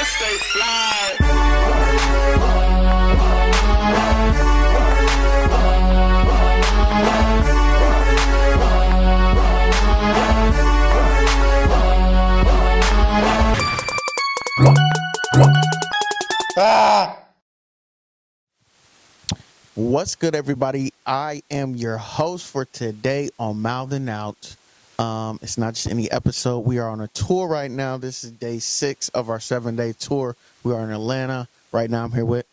stay fly. What's good, everybody? I am your host for today on Mouthin Out. It's not just any episode. We are on a tour right now. This is day 6 of our 7-day tour. We are in Atlanta. Right now, I'm here with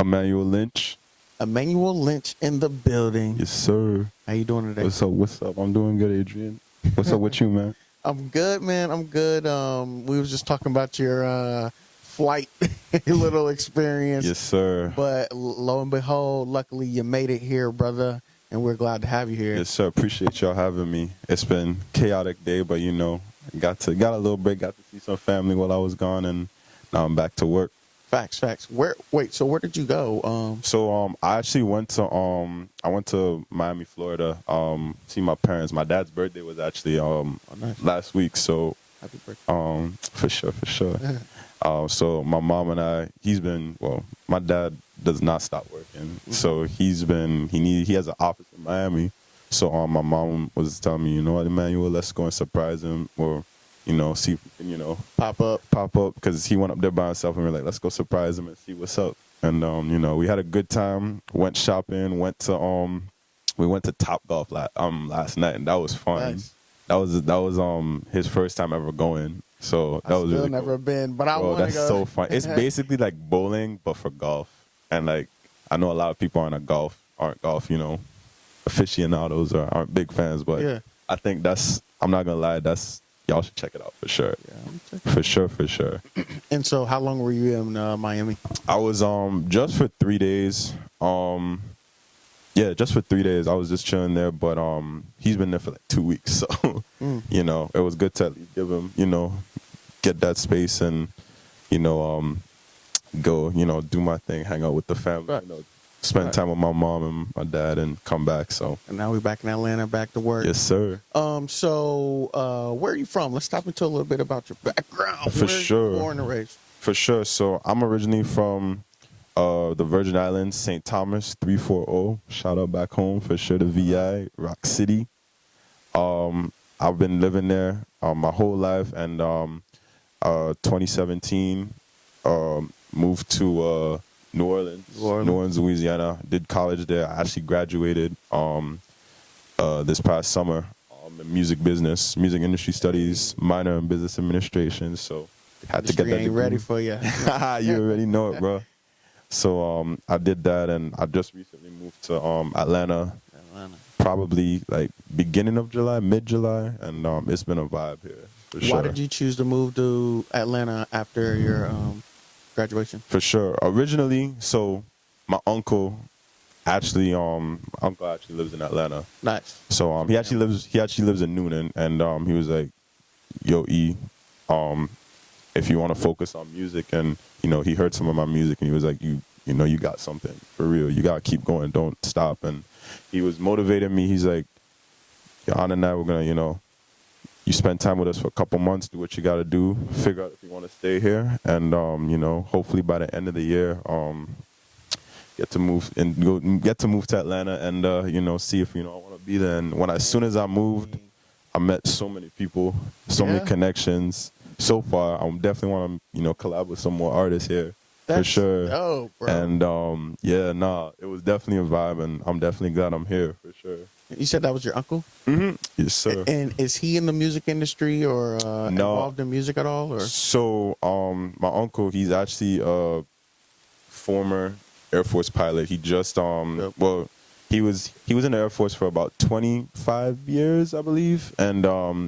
Emanuel Lynch. Emanuel Lynch in the building. Yes, sir. How you doing today? What's up? What's up? I'm doing good, Adrian. What's up with you, man? I'm good, man. I'm good. We was just talking about your flight little experience. Yes, sir. But lo and behold, luckily you made it here, brother, and we're glad to have you here. Yes, sir. Appreciate y'all having me. It's been a chaotic day, but you know, got a little break, got to see some family while I was gone, and now I'm back to work. Facts. So where did you go? I actually went to Miami, Florida, see my parents. My dad's birthday was actually nice. last week, so Happy birthday. for sure. So my mom and I, my dad does not stop working. So he has an office in Miami. So my mom was telling me, you know what, Emanuel, let's go and surprise him, or, you know, see if we can, Pop up. because he went up there by himself, and we we're like, let's go surprise him and see what's up. And, we had a good time, went shopping, we went to Topgolf last night, and that was fun. Nice. That was his first time ever going. So that was really never cool. been, but I want to That's go. so fun. It's basically like bowling, but for golf. And like, I know a lot of people aren't golf, aficionados or aren't big fans, but Yeah. I think I'm not gonna lie, y'all should check it out for sure. Yeah, For sure. And so, how long were you in Miami? I was just for 3 days. Just for 3 days. I was just chilling there, but he's been there for like 2 weeks, so it was good to at least give him, get that space and go, do my thing, hang out with the family, Right. Spend time with my mom and my dad, and come back. So And now we're back in Atlanta, back to work. yes, sir. So where are you from? Let's tap into a little bit about your background. For Where are you sure. born and raised? For sure. So I'm originally from the Virgin Islands, St. Thomas 340. Shout out back home for sure to VI, Rock City. I've been living there my whole life, and 2017 moved to New Orleans, Louisiana. Did college there. I actually graduated this past summer in music industry studies, minor in business administration. So had to get that ain't degree. ready for you. You already know it, bro. So I did that, and I just recently moved to Atlanta, probably like beginning of July, mid-July, and it's been a vibe here for sure. Why did you choose to move to Atlanta after your graduation? For sure. Originally, so my uncle actually lives in Atlanta. Nice. So he actually lives in Noonan, and he was like, "Yo, E, if you want to focus on music," and he heard some of my music, and he was like, you got something for real. You gotta keep going, don't stop. And he was motivating me. He's like, Jan and I, we're gonna, you spend time with us for a couple months, do what you gotta do, figure out if you want to stay here, and hopefully by the end of the year, get to move to Atlanta, and see if I want to be there. And as soon as I moved, I met so many people, many connections. So far, I definitely want to collab with some more artists here. For sure. Oh, bro. And it was definitely a vibe, and I'm definitely glad I'm here for sure. You said that was your uncle? Mm-hmm. Yes, sir. And is he in the music industry or involved in music at all? Or so my uncle, he's actually a former Air Force pilot. He just he was in the Air Force for about 25 years, I believe, and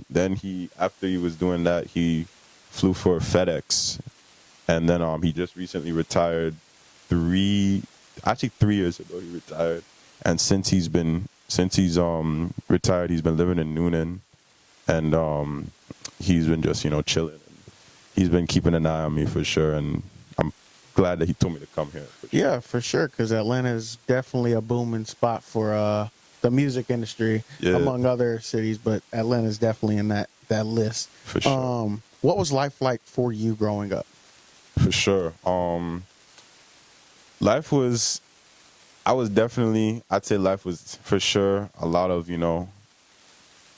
then after he was doing that, he flew for FedEx. And then he just recently retired. 3 years ago he retired. And since he's retired, he's been living in Noonan, and he's been just chilling. He's been keeping an eye on me for sure, and I'm glad that he told me to come here. For sure. Yeah, for sure, because Atlanta is definitely a booming spot for the music industry, among other cities, but Atlanta is definitely in that list. For sure. What was life like for you growing up? For sure. Life was, I'd say life was for sure a lot of,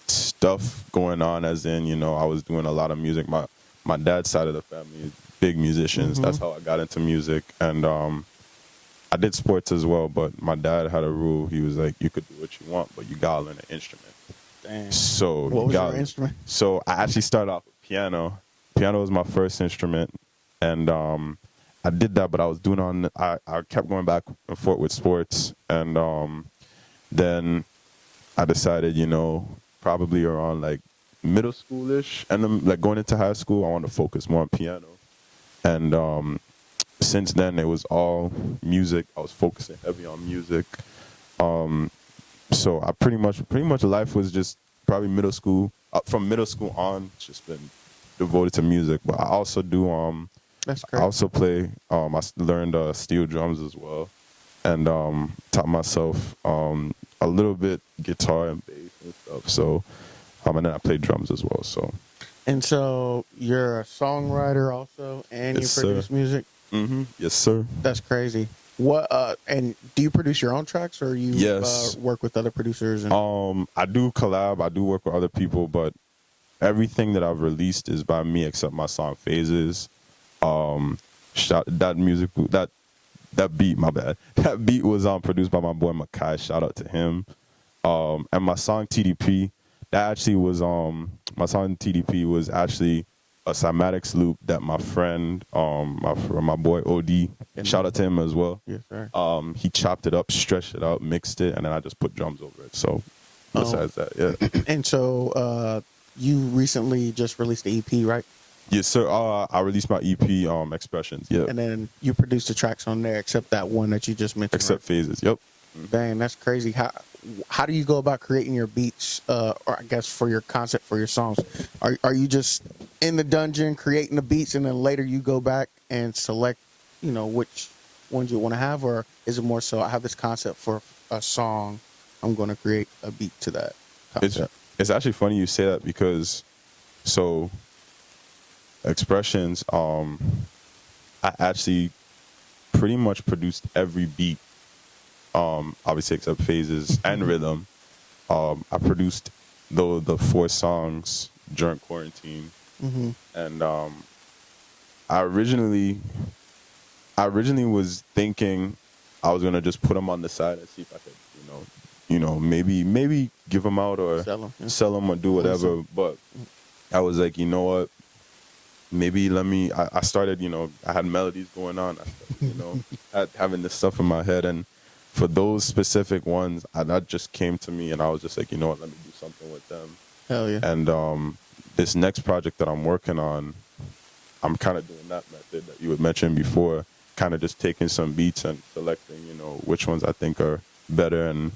stuff going on, as in, I was doing a lot of music. My dad's side of the family is big musicians. Mm-hmm. That's how I got into music. And I did sports as well, but my dad had a rule. He was like, you could do what you want, but you gotta learn an instrument. Damn. So What was your instrument? So I actually started off with piano. Piano was my first instrument, and I did that, but I was doing I kept going back and forth with sports, and then I decided, probably around like middle schoolish, and then like going into high school, I wanted to focus more on piano, and since then it was all music. I was focusing heavy on music. So I pretty much life was just probably middle school. From middle school on, it's just been devoted to music. But I also do That's I great. also play. Learned steel drums as well, and taught myself a little bit guitar and bass and stuff. So, and then I played drums as well. So, And so you're a songwriter also, and Yes, you produce sir. music. Yes, sir. That's crazy. What and do you produce your own tracks, or you Yes. work with other producers? And I do collab. I do work with other people, but everything that I've released is by me except my song Phases. That beat, my bad. That beat was produced by my boy Makai. Shout out to him. And my song TDP, my song TDP was actually a cymatics loop that my friend, my boy OD, shout out to him as well. yes, sir. He chopped it up, stretched it out, mixed it, and then I just put drums over it. So besides that, yeah. And so you recently just released the EP, right? Yes, sir. I released my EP, Expressions. Yeah. And then you produced the tracks on there, except that one that you just mentioned. Except Phases. Yep. right? Dang, that's crazy. How do you go about creating your beats, or I guess for your concept for your songs? Are you just in the dungeon creating the beats, and then later you go back and select, which ones you want to have, or is it more so I have this concept for a song, I'm going to create a beat to that concept? It's actually funny you say that because, so, Expressions, I actually pretty much produced every beat, obviously except Phases and Rhythm. I produced the 4 songs during quarantine, Mm-hmm. and I originally was thinking I was gonna just put them on the side and see if I could, maybe give them out or Sell 'em, yeah. or do whatever. But I was like, you know what? Maybe I started, I had melodies going on. I started, having this stuff in my head. And for those specific ones, that just came to me and I was just like, you know what, let me do something with them. Hell yeah. And this next project that I'm working on, I'm kind of doing that method that you had mentioned before, kind of just taking some beats and selecting, which ones I think are better and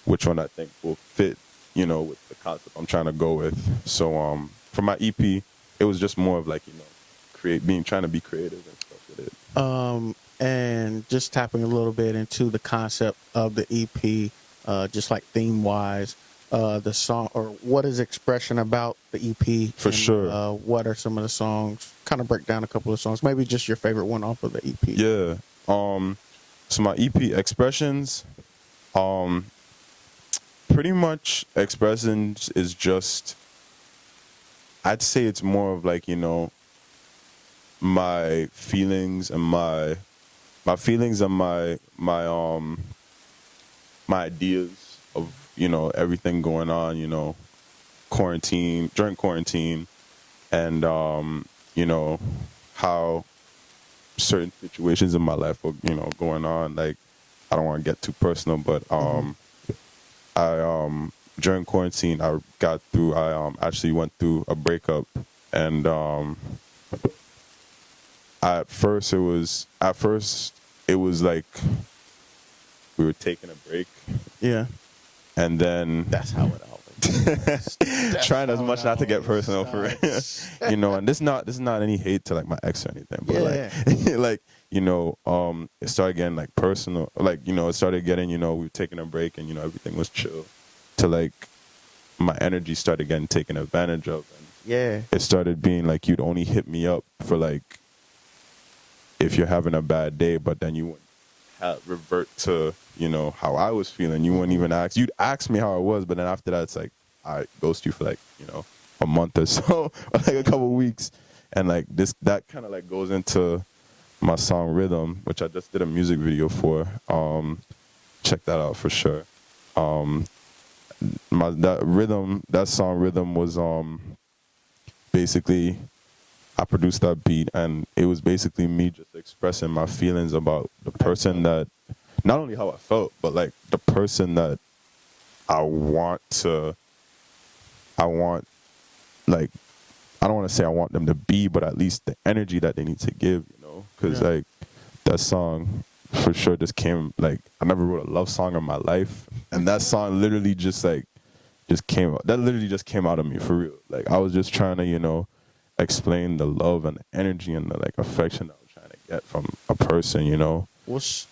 which one I think will fit, with the concept I'm trying to go with. So for my EP, it was just more of like, trying to be creative and stuff with it. And just tapping a little bit into the concept of the EP, just like theme wise, the song, or what is expression about the EP? For sure. What are some of the songs? Kind of break down a couple of songs, maybe just your favorite one off of the EP. Yeah. So my EP Expressions, pretty much Expressions is just, I'd say it's more of like, my feelings and my ideas of, everything going on, during quarantine, and how certain situations in my life are, going on. Like, I don't want to get too personal, but I during quarantine I actually went through a breakup, and at first it was like we were taking a break. Yeah. And then That's how it always trying as much not to get personal for it. And this is not any hate to like my ex or anything, but it started getting like personal, like, it started getting, we were taking a break and, everything was chill, to like my energy started getting taken advantage of. And Yeah. it started being like you'd only hit me up for like if you're having a bad day, but then you wouldn't revert to, how I was feeling. You wouldn't even ask. You'd ask me how I was, but then after that, it's like, I ghost you for like, a month or so, or like a couple weeks. And like that kind of like goes into my song Rhythm, which I just did a music video for. Check that out for sure. That song Rhythm was basically, I produced that beat, and it was basically me just expressing my feelings about the person that, not only how I felt, but like the person that I want, like, I don't want to say I want them to be, but at least the energy that they need to give, because like that song for sure just came, like, I never wrote a love song in my life, and that song literally just came out of me for real. Like, I was just trying to, explain the love and the energy and the like affection that I was trying to get from a person, Well,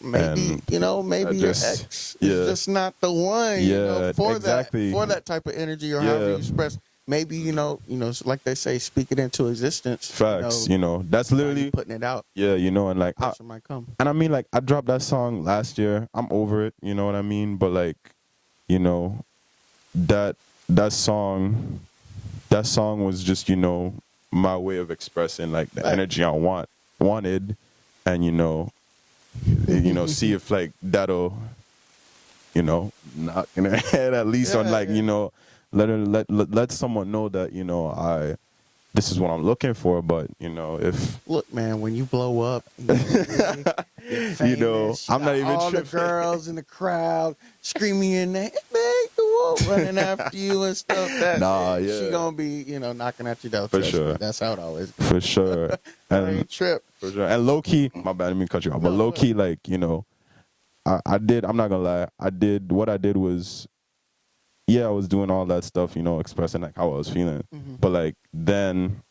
maybe maybe your ex is just not the one, for exactly. for that type of energy, or however you express. Maybe like they say, speak it into existence. Facts, that's literally putting it out. Yeah, and like might come. And I mean, like, I dropped that song last year. I'm over it, you know what I mean? But like, that song was just, my way of expressing like the energy I wanted, and see if like that'll, knock in her head at least, on like, let someone know that, this is what I'm looking for. But if look, man, when you blow up, you're famous, I'm not even all tripping. The girls in the crowd screaming your name, make the wolf running after you and stuff. That she gonna be, knocking at your door. For sure. That's how it always goes. For sure. And trip. For sure. And low key, my bad, I didn't mean to cut you off. But low key, like, I did. I'm not gonna lie. What I did was, I was doing all that stuff, expressing like how I was feeling. Mm-hmm. But like then,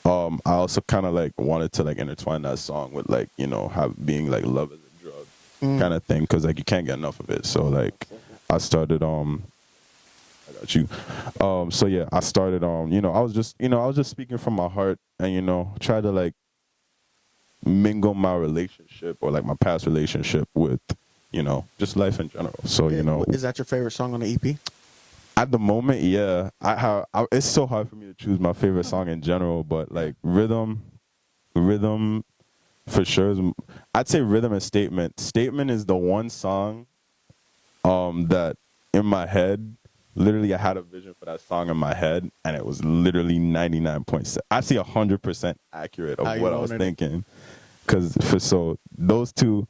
I also kind of like wanted to like intertwine that song with like, being like love as a drug kind of thing, because like you can't get enough of it. So like I started I got you. So yeah, I started I was just speaking from my heart, and try to like mingle my relationship, or like my past relationship, with just life in general. So is that your favorite song on the EP? At the moment, yeah. It's so hard for me to choose my favorite song in general, but like rhythm for sure I'd say Rhythm and Statement is the one song that in my head, literally I had a vision for that song in my head, and it was literally 99.7, actually 100% accurate of what I was thinking. Because those two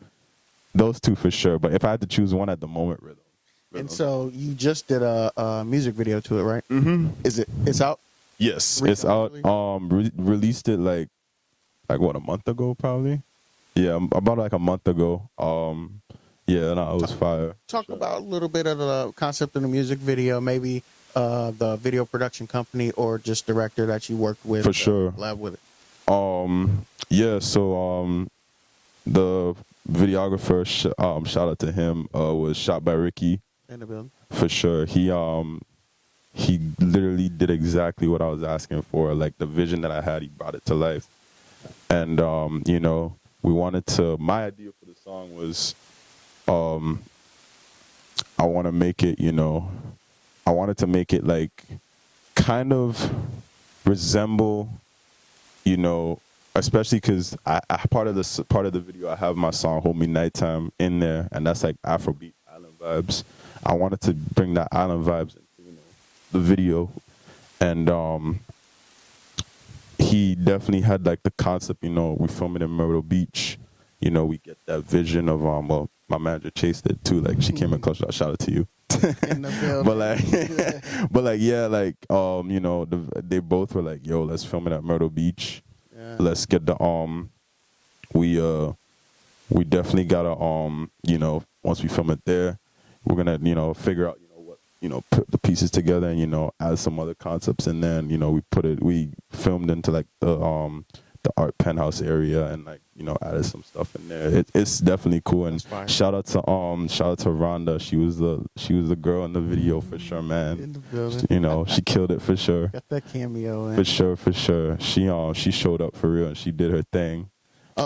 for sure. But if I had to choose one at the moment, Rhythm. And so you just did a music video to it, right? Mm-hmm. It's out? Yes, it's out. Released it like what, a month ago, probably. Yeah, about like a month ago. It was fire. Talk about a little bit of the concept of the music video, maybe the video production company or just director that you worked with. For sure. Lab with it. The videographer, shout out to him, was shot by Ricky. In the building. For sure. He literally did exactly what I was asking for. Like the vision that I had, he brought it to life. And we wanted to, my idea for the song was I want to make it, I wanted to make it like kind of resemble, especially because I part of the video I have my song "Hold Me Nighttime" in there, and that's like Afrobeat island vibes. I wanted to bring that island vibes into the video, and he definitely had like the concept. We film it in Myrtle Beach. We get that vision of my manager chased it too. Like she came in close. Shout out to you. In the building. They both were like, "Yo, let's film it at Myrtle Beach. Yeah. Let's get the we definitely gotta once we film it there, we're gonna figure out what put the pieces together and add some other concepts, and then we filmed into like the art penthouse area, and like added some stuff in there. It's definitely cool. And shout out to Rhonda. She was the girl in the video for sure, man. In the building. She killed it for sure. Got that cameo in. For sure. She showed up for real, and she did her thing.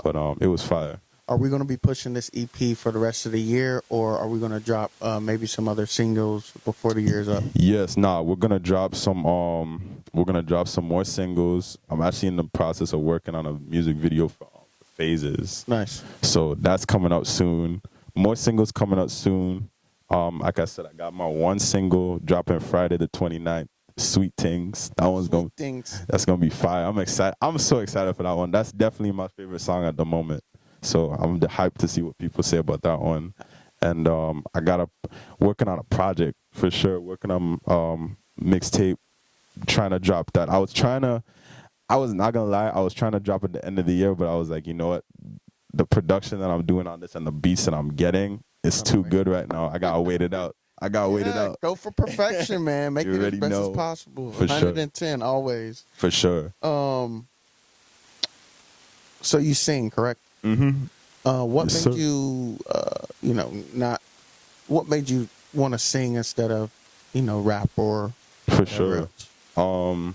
But it was fire. Are we going to be pushing this EP for the rest of the year, or are we going to drop maybe some other singles before the year's up? Yes, we're gonna drop some more singles. I'm actually in the process of working on a music video for Phases. Nice. So that's coming out soon. More singles coming out soon. Like I said, I got my one single dropping Friday the 29th. Sweet Things. That's gonna be fire. I'm excited. I'm so excited for that one. That's definitely my favorite song at the moment. So I'm hyped to see what people say about that one. And I got working on a project for sure. Working on mixtape, trying to drop that. I was not gonna lie, I was trying to drop at the end of the year, but I was like, you know what? The production that I'm doing on this and the beats that I'm getting is too good right now. I gotta wait it out. Go for perfection, man. Make it as best as possible. For 110 sure. Always. For sure. So you sing, correct? Mm-hmm. What made you, what made you want to sing instead of, rap or? For sure. Well,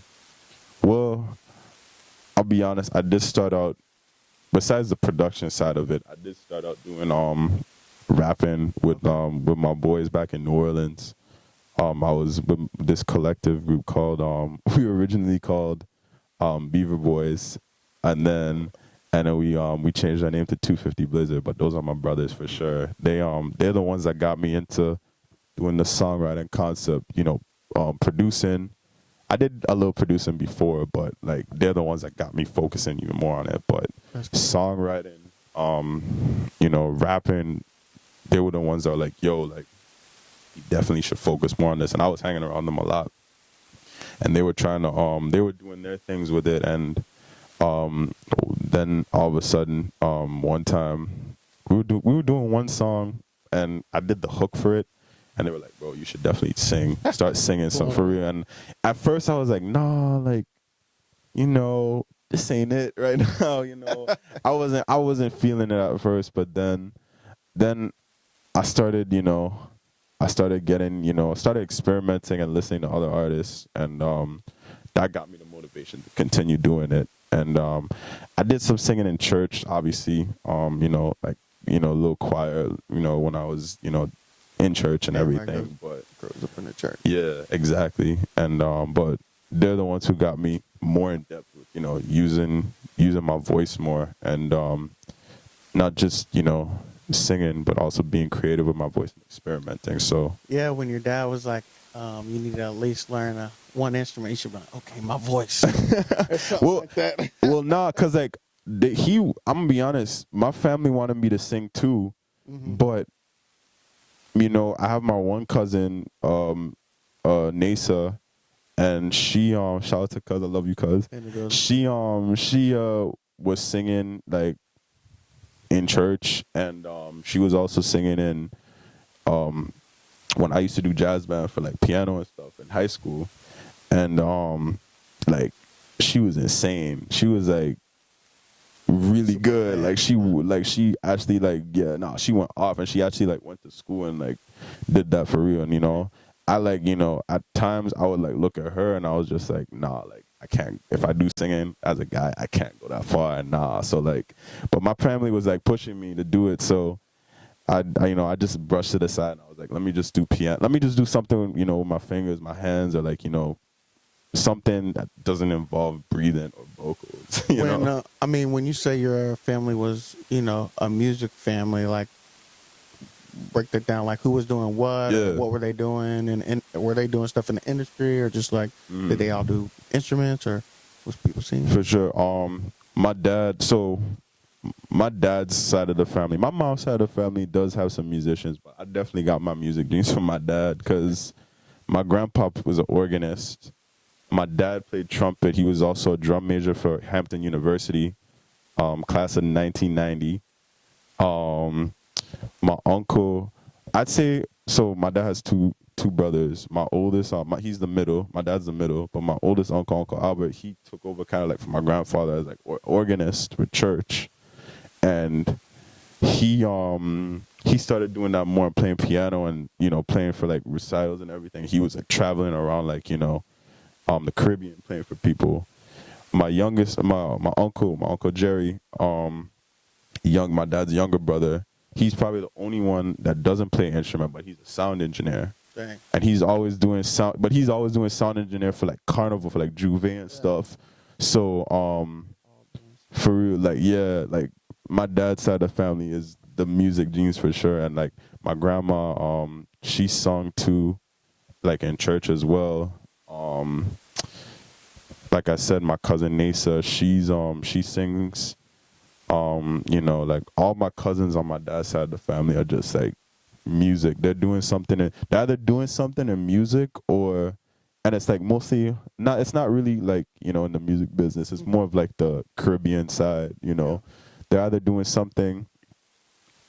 I'll be honest. I did start out, besides the production side of it, I did start out doing rapping with my boys back in New Orleans. I was with this collective group called we were originally called Beaver Boys, and then we changed our name to 250 Blizzard. But those are my brothers for sure. They're the ones that got me into doing the songwriting concept. Producing. I did a little producing before, but like they're the ones that got me focusing even more on it. But songwriting, rapping, they were the ones that were like, yo, like, you definitely should focus more on this. And I was hanging around them a lot. And they were trying to, they were doing their things with it. And then all of a sudden, one time, we were doing one song, and I did the hook for it. And they were like, bro, you should definitely start singing something for real. And at first I was like, nah, like, this ain't it right now, I wasn't feeling it at first, but then I started started experimenting and listening to other artists, and that got me the motivation to continue doing it. And I did some singing in church, obviously, a little choir, when I was, in church and everything. But grows up in the church. Yeah, exactly. And but they're the ones who got me more in depth with, using my voice more, and not just, singing, but also being creative with my voice and experimenting. So yeah, when your dad was like, you need to at least learn one instrument, you should be like, okay, my voice. Well, like that. Well, nah, cause like I'm gonna be honest, my family wanted me to sing too, but I have my one cousin, Nyce, and she shout out to cuz, I love you cuz. She was singing like in church, and she was also singing in when I used to do jazz band for like piano and stuff in high school. And like she was insane. She was like really good. Like she actually she went off, and she actually like went to school and like did that for real. And I like, at times I would like look at her and I was just like, nah, like I can't, if I do singing as a guy, I can't go that far, and nah. So like, but my family was like pushing me to do it, so I just brushed it aside, and I was like, let me just do piano. Let me just do something, with my fingers, my hands, or like, something that doesn't involve breathing or vocals. When you say your family was, a music family, like, break that down, like who was doing what, what were they doing, and were they doing stuff in the industry, or just like did they all do instruments, or was people singing? For sure. My dad's side of the family, my mom's side of the family does have some musicians, but I definitely got my music genes from my dad, because my grandpa was an organist. My dad played trumpet. He was also a drum major for Hampton University, class of 1990. My uncle, I'd say, so my dad has two brothers. My oldest, he's the middle. My dad's the middle, but my oldest uncle, Uncle Albert, he took over kind of like from my grandfather as like organist with church, and he started doing that more, playing piano and playing for like recitals and everything. He was like traveling around like the Caribbean playing for people. My youngest, my uncle Jerry, my dad's younger brother, he's probably the only one that doesn't play an instrument, but he's a sound engineer. Dang. And he's always doing sound, but he's always doing sound engineer for like Carnival, for like Juve and stuff. So for real, like, yeah, like my dad's side of the family is the music genes for sure. And like my grandma, she sung too, like in church as well. Like I said, my cousin Nasa, she sings. You know, like all my cousins on my dad's side of the family are just like music. They're either doing something in music, and it's like mostly not. It's not really like, you know, in the music business. It's more of like the Caribbean side. You know, they're either doing something,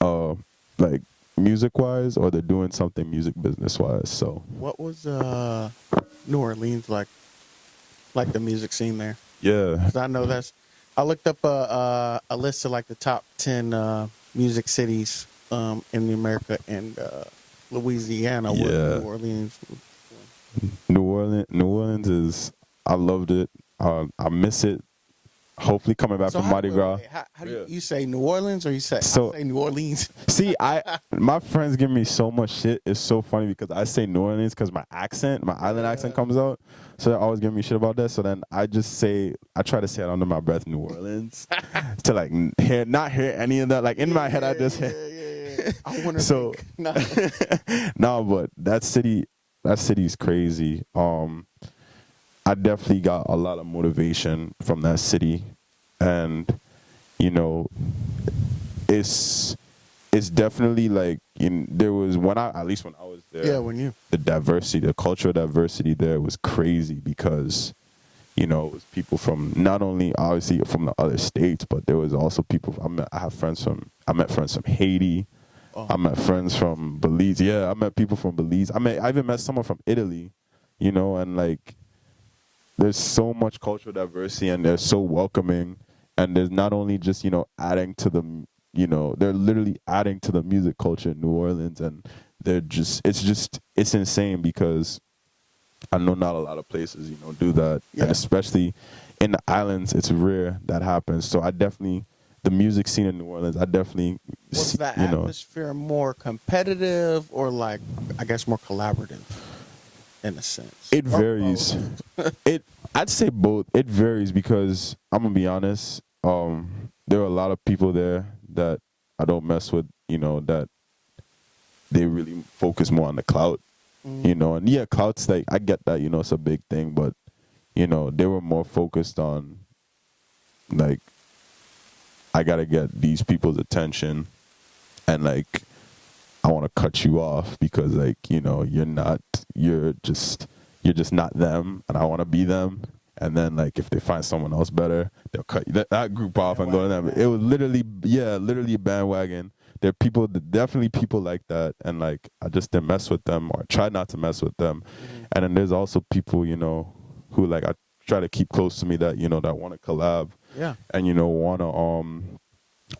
like music wise, or they're doing something music business wise. So What was New Orleans like the music scene there? yeah, 'Cause I know I looked up a list of like the top 10 music cities in the America, and Louisiana was Yeah. New Orleans. New Orleans is. I loved it. I miss it. Hopefully coming back from Mardi Gras. How do you say New Orleans, or you say, So- I say New Orleans? See, my friends give me so much shit. It's so funny because I say New Orleans because my island accent comes out. So they're always giving me shit about that. So then I try to say it under my breath, New Orleans, to like not hear any of that. Like in my head, I just Yeah. I wonder. So no, but that city's crazy. I definitely got a lot of motivation from that city, and you know, it's definitely like there was at least when I was there. Yeah, when you. The cultural diversity there was crazy because, you know, it was people from not only obviously from the other states, but there was also people. I met friends from Haiti. Oh. I met friends from Belize. Yeah, I met people from Belize. I even met someone from Italy. You know, and like, there's so much cultural diversity, and they're so welcoming, and there's not only just, you know, adding to the, you know, they're literally adding to the music culture in New Orleans, and it's insane because I know not a lot of places, you know, do that, and especially in the islands, it's rare that happens. So the music scene in New Orleans, Was the atmosphere more competitive, or like, I guess, more collaborative in a sense? It varies. I'd say both. It varies because I'm gonna be honest. There are a lot of people there that I don't mess with. You know, that they really focus more on the clout. You know, and yeah, clout's like, I get that. You know, it's a big thing, but you know, they were more focused on like, I gotta get these people's attention, and like, I want to cut you off because, like, you know, you're just not them, and I want to be them. And then, like, if they find someone else better, they'll cut that group off and go to them. It was literally a bandwagon. There are definitely people like that, and like, I just didn't mess with them, or try not to mess with them. And then there's also people, you know, who like I try to keep close to me that, you know, that want to collab. Yeah. And, you know,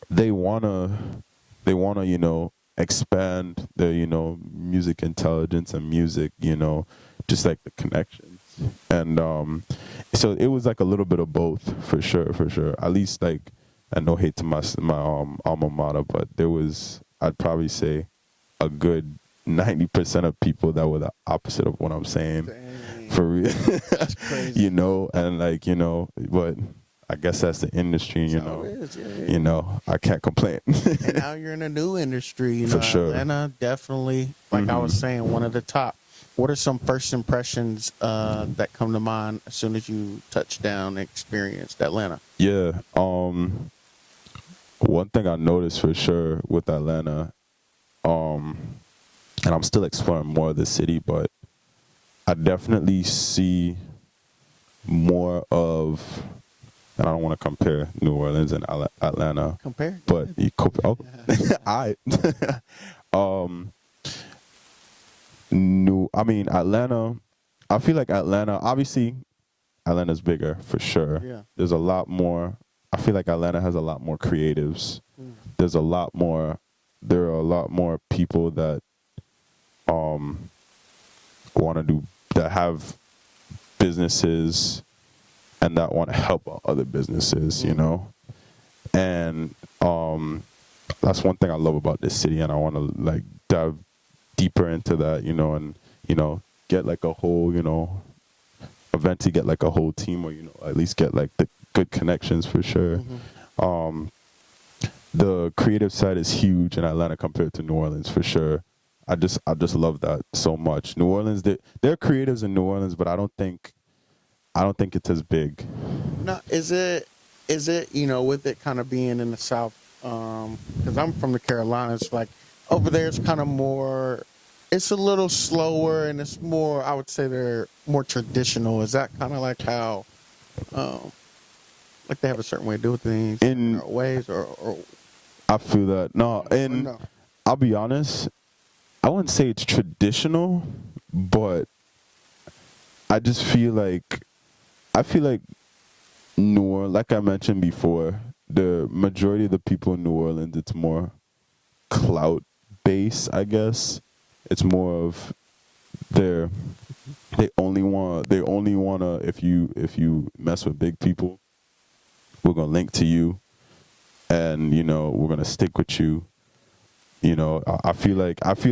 they wanna, you know, expand their, you know, music intelligence and music, you know, just like the connections. And so it was like a little bit of both, for sure. At least, like, and no hate to my alma mater, but there was, I'd probably say, a good 90% of people that were the opposite of what I'm saying. Dang. For real. That's crazy. You know, and like, you know, but I guess that's the industry, you know. It is, yeah. You know, I can't complain. And now you're in a new industry, you know. For sure. Atlanta, definitely, like I was saying, one of the top. What are some first impressions that come to mind as soon as you touch down and experienced Atlanta? Yeah. One thing I noticed for sure with Atlanta, and I'm still exploring more of the city, but I definitely see more of, and I don't want to compare New Orleans and Atlanta. Compare? But I Atlanta, I feel like obviously Atlanta's bigger for sure. Yeah. There's a lot more. I feel like Atlanta has a lot more creatives. There are a lot more people that that have businesses and that want to help out other businesses, you know. And That's one thing I love about this city, and I want to like dive deeper into that, and get like a whole, eventually get like a whole team, or at least get like the good connections for sure. The creative side is huge in Atlanta compared to New Orleans for sure. I just love that so much. New Orleans, there are creatives in New Orleans, but I don't think it's as big. No, is it with it kind of being in the South? Because I'm from the Carolinas, like over there, it's kind of more. It's a little slower, and it's more. I would say they're more traditional. Is that kind of like how, like they have a certain way to do things in ways, or I feel that no, and no? I'll be honest, I wouldn't say it's traditional, but I just feel like New Orleans, like I mentioned before, the majority of the people in New Orleans, it's more clout based, I guess. It's more of they only wanna if you mess with big people, we're gonna link to you, and we're gonna stick with you. I feel like at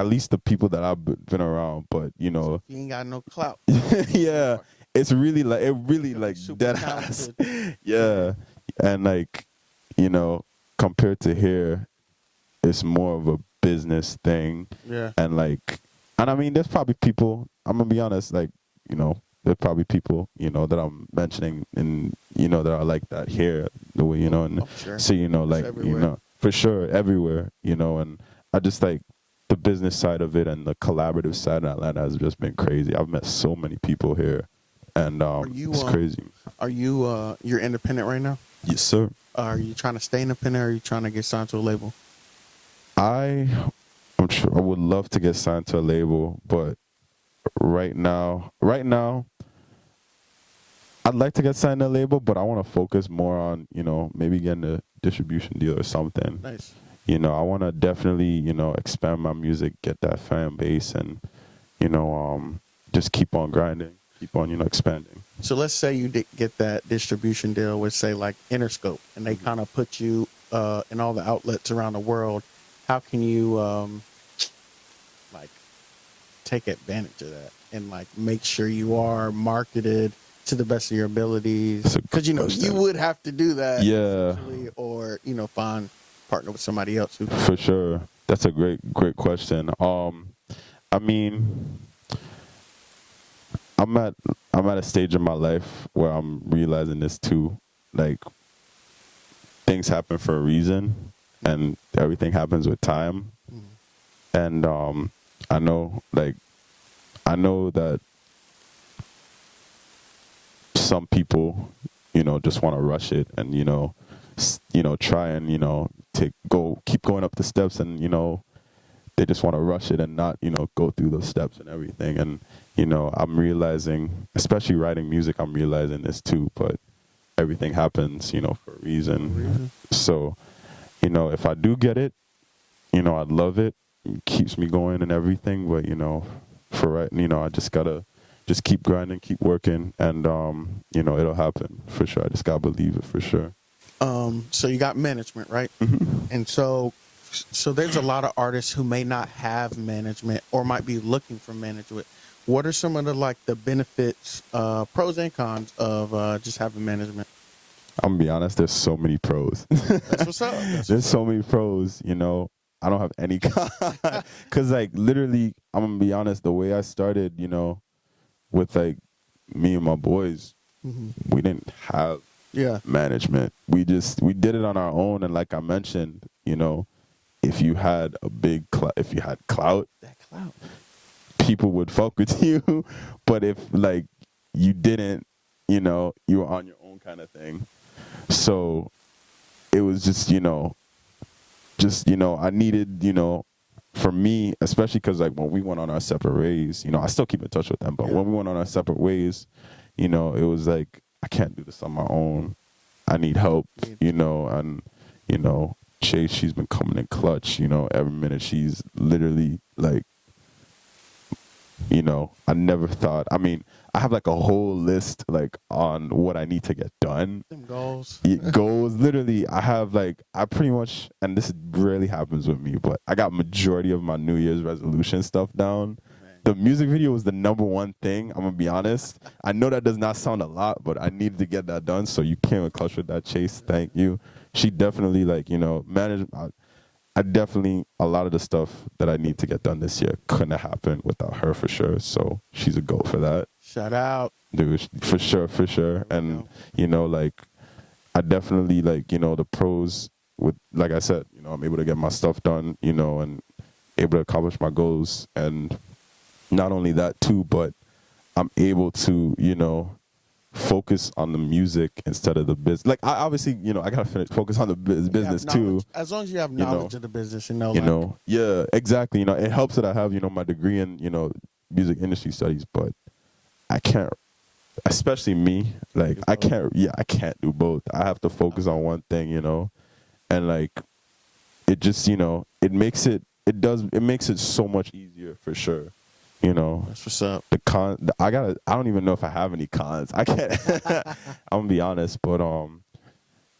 least the people that I've been around, but You ain't got no clout. yeah, it's really like dead ass. Yeah, and like compared to here, it's more of a business thing. Yeah, and I mean, there's probably people. I'm gonna be honest, like there's probably people that I'm mentioning, and that are like that here, the way and sure. so like for sure everywhere, and I just like the business side of it, and the collaborative side in Atlanta has just been crazy. I've met so many people here, and it's crazy. Are you you're independent right now? Yes, sir. Are you trying to stay independent, or are you trying to get signed to a label? I'm sure I would love to get signed to a label, but right now, I'd like to get signed to a label, but I want to focus more on, maybe getting a distribution deal or something. Nice. I want to definitely, expand my music, get that fan base, and, just keep on grinding, keep on, expanding. So let's say you did get that distribution deal with, say, like Interscope, and they kind of put you in all the outlets around the world. How can you, like, take advantage of that and, like, make sure you are marketed to the best of your abilities? Because, you would have to do that. Yeah. Or, find partner with somebody else who. For sure. That's a great question. I mean, I'm at a stage in my life where I'm realizing this too. Like, things happen for a reason, and everything happens with time. And I know that some people, just want to rush it, and try and keep going up the steps, and they just want to rush it and not go through those steps and everything. And I'm realizing, especially writing music, I'm realizing this too. But everything happens for a reason. So if I do get it, I'd love it. It keeps me going and everything. But for right, I just gotta keep grinding, keep working, and it'll happen for sure. I just gotta believe it for sure. So you got management, right? And so there's a lot of artists who may not have management or might be looking for management. What are some of the benefits, pros and cons of just having management? I'm gonna be honest, there's so many pros. That's what's up. There's so many pros, I don't have any cons. Cause like literally, I'm gonna be honest, the way I started, with like me and my boys, we didn't have management. We did it on our own, and like I mentioned, if you had if you had clout, people would fuck with you. But if like you didn't, you were on your own kind of thing. So it was just I needed, for me, especially because like when we went on our separate ways, I still keep in touch with them, but when we went on our separate ways, it was like, I can't do this on my own. I need help, and Chase, she's been coming in clutch, every minute. She's literally like you know, I never thought. I mean, I have like a whole list like on what I need to get done. Them goals. It goes literally. I have like I pretty much, and this rarely happens with me, but I got majority of my New Year's resolution stuff down. Man. The music video was the number one thing. I'm gonna be honest. I know that does not sound a lot, but I needed to get that done. So you came in clutch with that, Chase. Thank you. She definitely like, you know, managed. I definitely, a lot of the stuff that I need to get done this year couldn't have happened without her for sure. So she's a GOAT for that. Shout out. Dude, for sure, for sure. And, you know, like, I definitely, like, you know, the pros with, like I said, you know, I'm able to get my stuff done, you know, and able to accomplish my goals. And not only that too, but I'm able to, you know, focus on the music instead of the business. Like, I obviously, you know, I gotta focus on the business too. As long as you have knowledge of the business, you know, you know, yeah, exactly. You know, it helps that I have, you know, my degree in, you know, music industry studies, but I can't, especially me, like I can't do both. I have to focus on one thing, you know, and like it just, you know, it makes it so much easier for sure. You know, that's what's up. I don't even know if I have any cons. I can't. I'm gonna be honest, but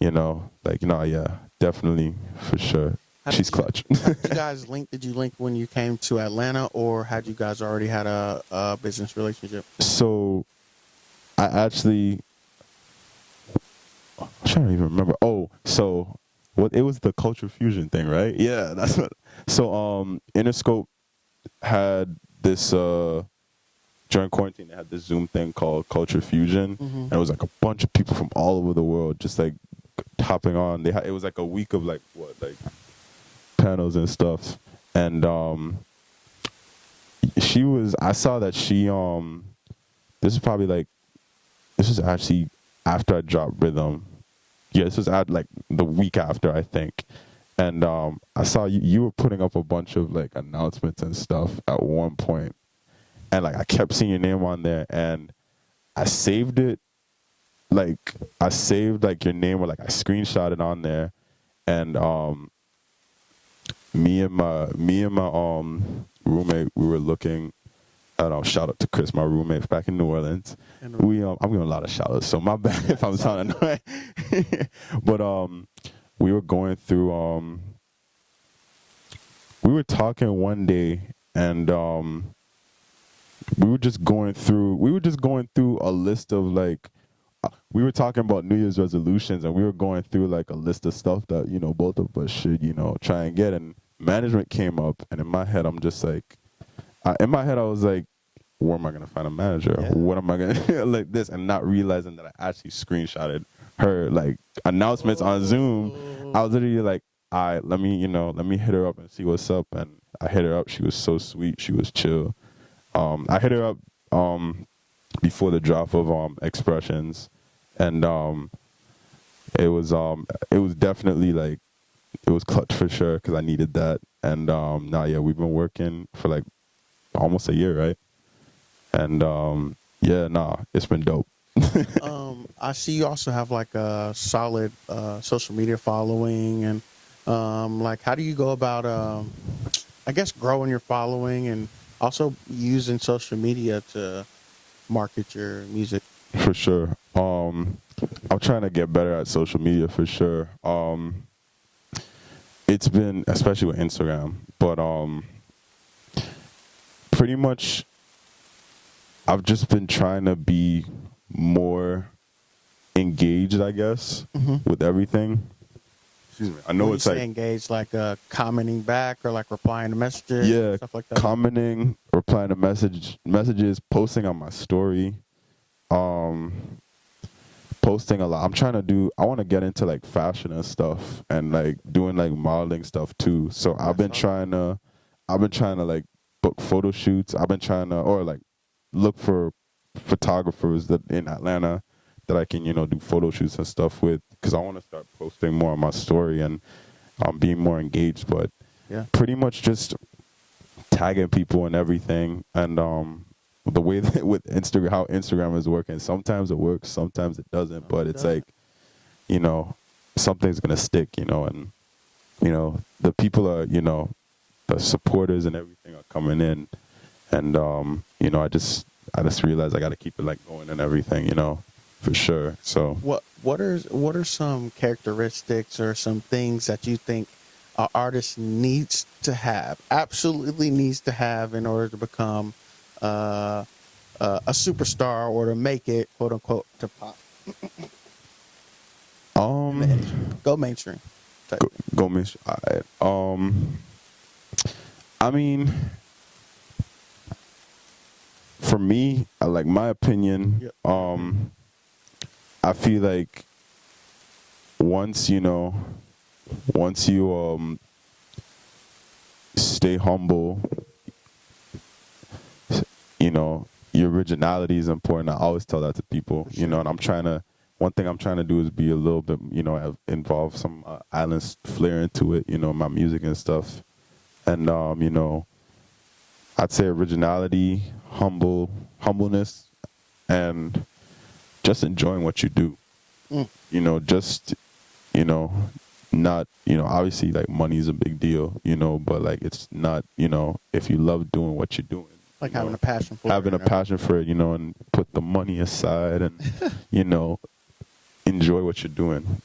you know, like, no, yeah, definitely for sure. She's clutch. Did you guys link? Did you link when you came to Atlanta, or had you guys already had a business relationship? So, I actually, I'm trying to even remember. Oh, so what? It was the Culture Fusion thing, right? Yeah, that's what. So, Interscope had this during quarantine. They had this Zoom thing called Culture Fusion, and it was like a bunch of people from all over the world just like hopping on. It was like a week of like panels and stuff, and I saw that she this was actually after I dropped Rhythm. Yeah, this was at like the week after, I think. And I saw you were putting up a bunch of like announcements and stuff at one point, and like I kept seeing your name on there, and I saved it. Like I saved like your name, or like I screenshot it on there, and me and my roommate, we were looking. I don't know, shout out to Chris, my roommate back in New Orleans. I'm giving a lot of shout outs, so my bad if I'm sounding annoying. But we were going through we were talking one day, and we were just going through a list of like we were talking about New Year's resolutions, and we were going through like a list of stuff that, you know, both of us should, you know, try and get. And management came up, and in my head I'm just like I was like, where am I going to find a manager? Yeah. What am I going to like this? And not realizing that I actually screenshotted her like announcements on Zoom. I was literally like, all right, let me hit her up and see what's up. And I hit her up. She was so sweet. She was chill. I hit her up before the drop of Expressions, and it was definitely like, it was clutch for sure, because I needed that. And we've been working for like almost a year, right? And it's been dope. I see you also have like a solid social media following, and like, how do you go about I guess growing your following and also using social media to market your music? For sure. I'm trying to get better at social media for sure. It's been, especially with Instagram, but pretty much I've just been trying to be more engaged, I guess, with everything. Excuse me. I know it's like engaged, like commenting back or like replying to messages, stuff like that. Commenting, replying to messages, posting on my story, posting a lot. I want to get into like fashion and stuff, and like doing like modeling stuff too. So I've been trying to like book photo shoots. I've been trying to, or like look for photographers that in Atlanta that I can, you know, do photo shoots and stuff with, because I want to start posting more on my story and being more engaged. But pretty much just tagging people and everything. And the way that with Instagram, how Instagram is working, sometimes it works, sometimes it doesn't. But it's like, you know, something's gonna stick, you know, and you know the people are, you know, the supporters and everything are coming in, And I just realized I got to keep it like going and everything, for sure. So What are some characteristics or some things that you think an artist needs to have, absolutely needs to have, in order to become a superstar or to make it, quote unquote, to pop in the industry, go mainstream? go miss. I mean, for me, like my opinion, Yep. I feel like once you stay humble, your originality is important. I always tell that to people, For sure. and one thing I'm trying to do is be a little bit, involve some island flair into it, my music and stuff. And, I'd say originality, humbleness, and just enjoying what you do. Just, not, obviously like money is a big deal, but like it's not, if you love doing what you're doing. Like having a passion for having it. a passion for it, and put the money aside and, enjoy what you're doing,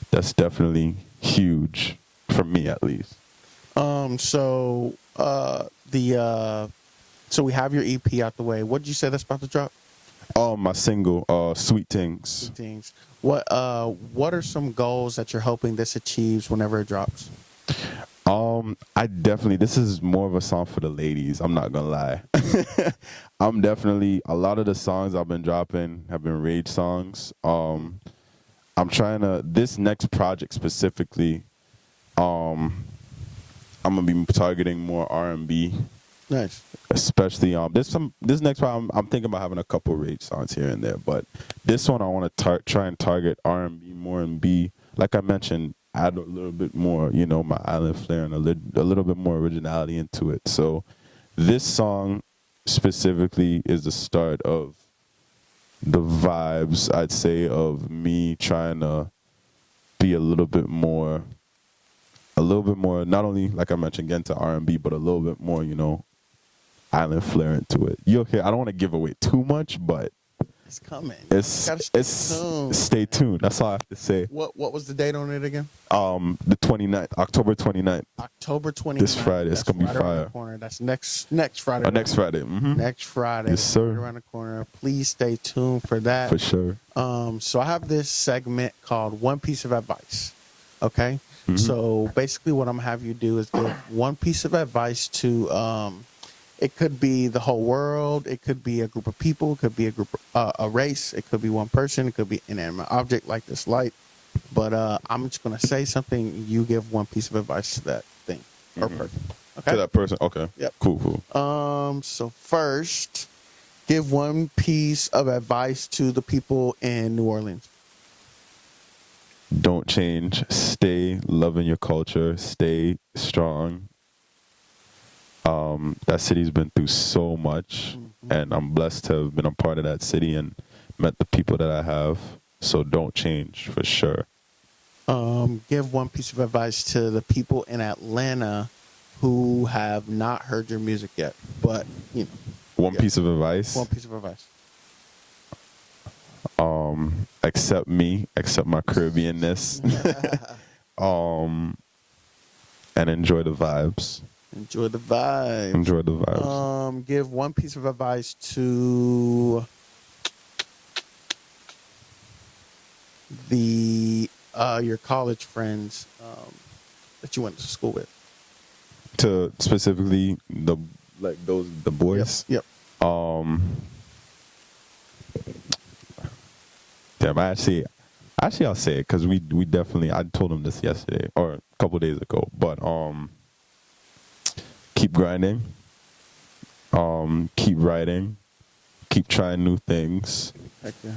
that's definitely huge for me at least. So so we have your EP out the way. What did you say that's about to drop? My single, Sweet Things. Things. What are some goals that you're hoping this achieves whenever it drops? This is more of a song for the ladies. I'm not gonna lie. A lot of the songs I've been dropping have been rage songs. This next project specifically, I'm gonna be targeting more R&B. Nice. Especially this next one I'm thinking about having a couple rage songs here and there, but this one I want to try and target R&B more and be, like I mentioned, add a little bit more, my island flair and a little bit more originality into it. So this song specifically is the start of the vibes, I'd say, of me trying to be a little bit more, not only, like I mentioned, get into R&B, but a little bit more, island flair into it. You'll hear. I don't want to give away too much, but it's coming. Stay tuned. That's all I have to say. What was the date on it again? The 29th, October 29th. October 29th. This Friday. It's gonna be fire. The corner. That's next Friday. Next Friday. Mm-hmm. Next Friday. Yes, sir. Right around the corner. Please stay tuned for that. For sure. So I have this segment called One Piece of Advice. Okay. Mm-hmm. So basically, what I'm gonna have you do is give one piece of advice to it could be the whole world. It could be a group of people. It could be a race. It could be one person. It could be an inanimate object like this light. But I'm just going to say something. You give one piece of advice to that thing or person. Okay? To that person. Okay. Yep. Cool. So first, give one piece of advice to the people in New Orleans. Don't change. Stay loving your culture. Stay strong. That city's been through so much, and I'm blessed to have been a part of that city and met the people that I have. So don't change, for sure. Give one piece of advice to the people in Atlanta who have not heard your music yet, but One piece of advice. One piece of advice. Accept me, accept my Caribbeanness, and enjoy the vibes. Enjoy the vibes. Enjoy the vibes. Give one piece of advice to your college friends that you went to school with. To specifically the boys. Yep. Damn, actually I'll say it because we definitely, I told him this yesterday or a couple days ago, but keep grinding, keep writing, keep trying new things. Heck yeah.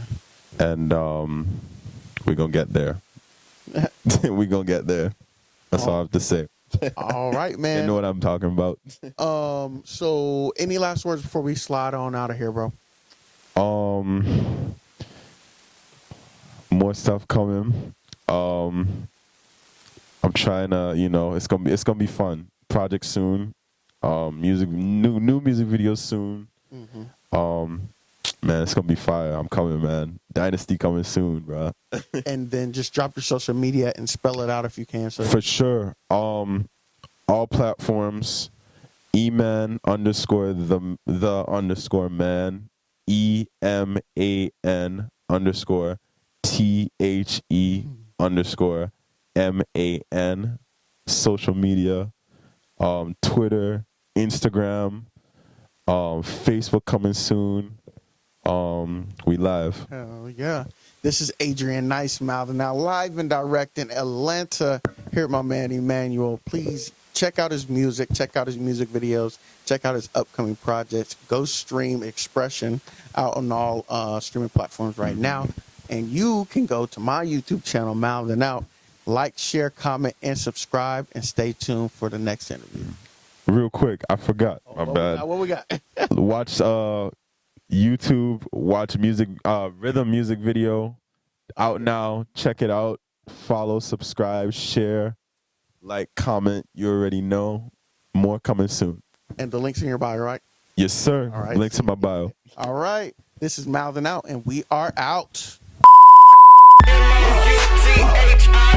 And we're gonna get there. We're gonna get there. That's all I have to say. All right, man. You know what I'm talking about. So any last words before we slide on out of here, bro? More stuff coming. I'm trying to, it's gonna be fun. Project soon. New music videos soon. Man, it's gonna be fire. I'm coming, man. Dynasty coming soon, bro. And then just drop your social media and spell it out if you can. So For sure. All platforms. Eman underscore the underscore man. EMAN underscore THE underscore MAN. Social media. Twitter, Instagram, Facebook coming soon. We live. hell yeah. This is Adrian Nyce, Mouthin, now live and direct in Atlanta. Here with my man Emanuel. Please check out his music, check out his music videos, check out his upcoming projects. Go stream Expression out on all streaming platforms right now. And you can go to my YouTube channel, Mouthin Out. Like, share, comment, and subscribe, and stay tuned for the next interview. Real quick, I forgot. My bad. What we got? Watch YouTube. Watch rhythm music video out now. Check it out. Follow, subscribe, share, like, comment. You already know. More coming soon. And the link's in your bio, right? Yes, sir. All right. Links in my bio. All right. This is Mouthin Out, and we are out. Mouthin.